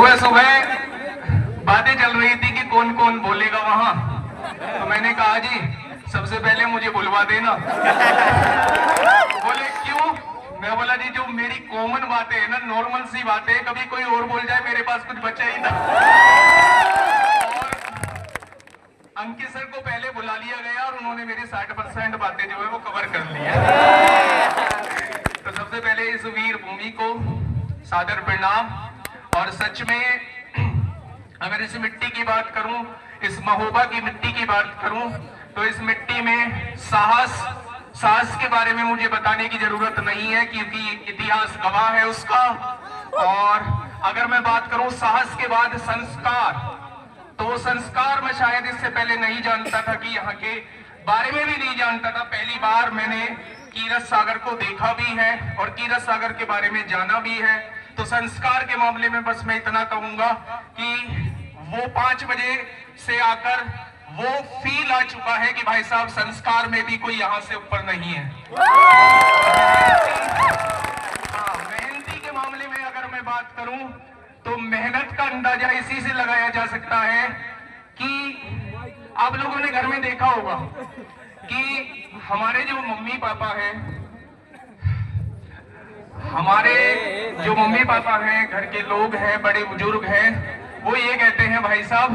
सुबह सुबह बातें चल रही थी कि कौन कौन बोलेगा वहां, तो मैंने कहा जी सबसे पहले मुझे बुलवा देना। बोले क्यों? मैं बोला जी जो मेरी कॉमन बातें है ना, नॉर्मल सी बातें, कभी कोई और बोल जाए मेरे पास कुछ बचा ही ना। और अंकित सर को पहले बुला लिया गया और उन्होंने मेरी 60% बातें जो है वो कवर कर ली है। तो सबसे पहले इस वीर भूमि को सादर प्रणाम। और सच में अगर इस मिट्टी की बात करूं, इस महोबा की मिट्टी की बात करूं, तो इस मिट्टी में साहस के बारे में मुझे बताने की जरूरत नहीं है क्योंकि इतिहास गवाह है उसका। और अगर मैं बात करूं साहस के बाद संस्कार, तो वो संस्कार मैं शायद इससे पहले नहीं जानता था कि यहाँ के बारे में भी नहीं जानता था। पहली बार मैंने कीरत सागर को देखा भी है और कीरत सागर के बारे में जाना भी है। तो संस्कार के मामले में बस मैं इतना कहूंगा कि वो 5 बजे से आकर वो फील आ चुका है कि भाई साहब संस्कार में भी कोई यहाँ से ऊपर नहीं है। मेहनती के मामले में अगर मैं बात करूं तो मेहनत का अंदाजा इसी से लगाया जा सकता है कि आप लोगों ने घर में देखा होगा कि हमारे जो मम्मी पापा हैं, घर के लोग हैं, बड़े बुजुर्ग हैं, वो ये कहते हैं भाई साहब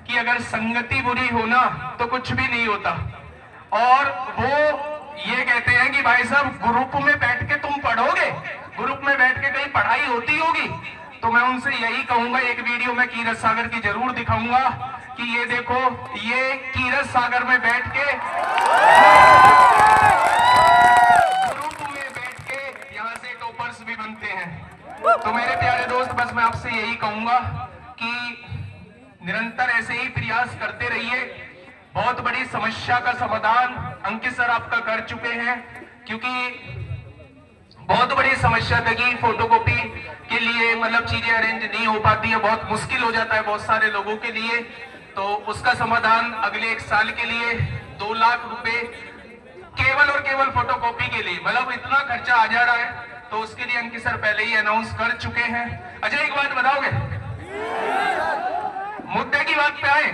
कि अगर संगति बुरी हो ना तो कुछ भी नहीं होता। और वो ये कहते हैं कि भाई साहब ग्रुप में बैठ के तुम पढ़ोगे, ग्रुप में बैठ के कहीं पढ़ाई होती होगी। तो मैं उनसे यही कहूंगा, एक वीडियो में कीरत सागर की जरूर दिखाऊंगा कि ये देखो, ये कीरत सागर में बैठ के ग्रुप में बैठ के यहाँ से टॉपर्स भी बनते हैं। तो मेरे प्यारे दोस्त, बस मैं आपसे यही कहूंगा कि निरंतर ऐसे ही प्रयास करते रहिए। बहुत बड़ी समस्या का समाधान अंकित सर आपका कर चुके हैं, क्योंकि बहुत बड़ी समस्या थी कि फोटोकॉपी के लिए मतलब चीजें अरेंज नहीं हो पाती है, बहुत मुश्किल हो जाता है बहुत सारे लोगों के लिए। तो उसका समाधान अगले 1 साल के लिए 2 लाख रुपए केवल और केवल फोटोकॉपी के लिए, मतलब इतना खर्चा आ जा रहा है, तो उसके लिए अंकित सर पहले ही अनाउंस कर चुके हैं। अच्छा एक बात बताओगे, मुद्दे की बात पे आए,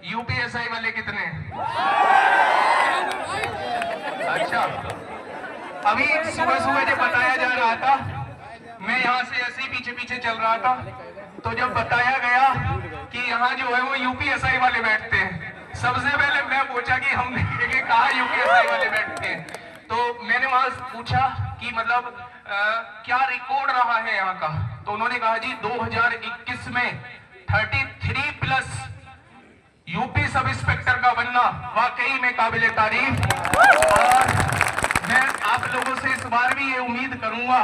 यूपीएसआई वाले कितने? अच्छा, अभी सुबह सुबह जब बताया जा रहा था, मैं यहाँ से ऐसे ही पीछे पीछे चल रहा था, तो जब बताया गया कि यहाँ जो है वो यूपीएसआई वाले बैठते हैं, सबसे पहले मैं पूछा कि हमने कहा यूपीएसआई वाले बैठते हैं। तो मैंने वहां पूछा कि मतलब क्या रिकॉर्ड रहा है यहाँ का, तो उन्होंने कहा जी 2021 में 33+ यूपी सब इंस्पेक्टर का बनना वाकई में काबिले तारीफ। और मैं आप लोगों से इस बार भी ये उम्मीद करूंगा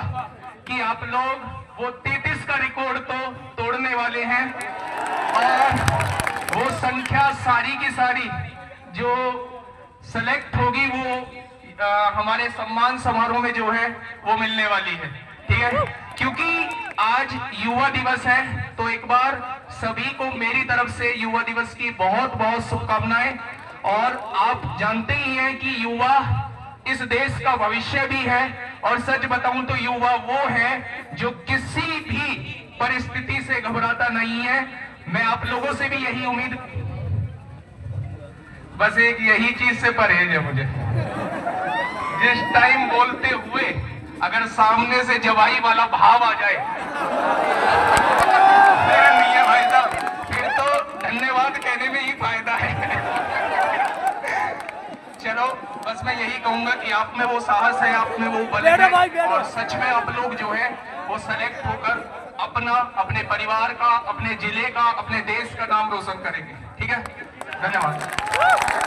कि आप लोग वो 33 का रिकॉर्ड तो तोड़ने वाले हैं, और वो संख्या सारी की सारी जो सेलेक्ट होगी वो हमारे सम्मान समारोह में जो है वो मिलने वाली है, ठीक है। क्योंकि आज युवा दिवस है, तो एक बार सभी को मेरी तरफ से युवा दिवस की बहुत बहुत शुभकामनाएं। और आप जानते ही हैं कि युवा इस देश का भविष्य भी है, और सच बताऊं तो युवा वो है जो किसी भी परिस्थिति से घबराता नहीं है। मैं आप लोगों से भी यही उम्मीद, बस एक यही चीज से परहेज है मुझे, जिस टाइम बोलते हुए अगर सामने से जवाई वाला भाव आ जाए फिर नहीं है भाई साहब, फिर तो धन्यवाद कहने में ही फायदा है। चलो बस मैं यही कहूंगा कि आप में वो साहस है, आप में वो बल है, और सच में आप लोग जो है वो सेलेक्ट होकर अपना, अपने परिवार का, अपने जिले का, अपने देश का नाम रोशन करेंगे, ठीक है। धन्यवाद।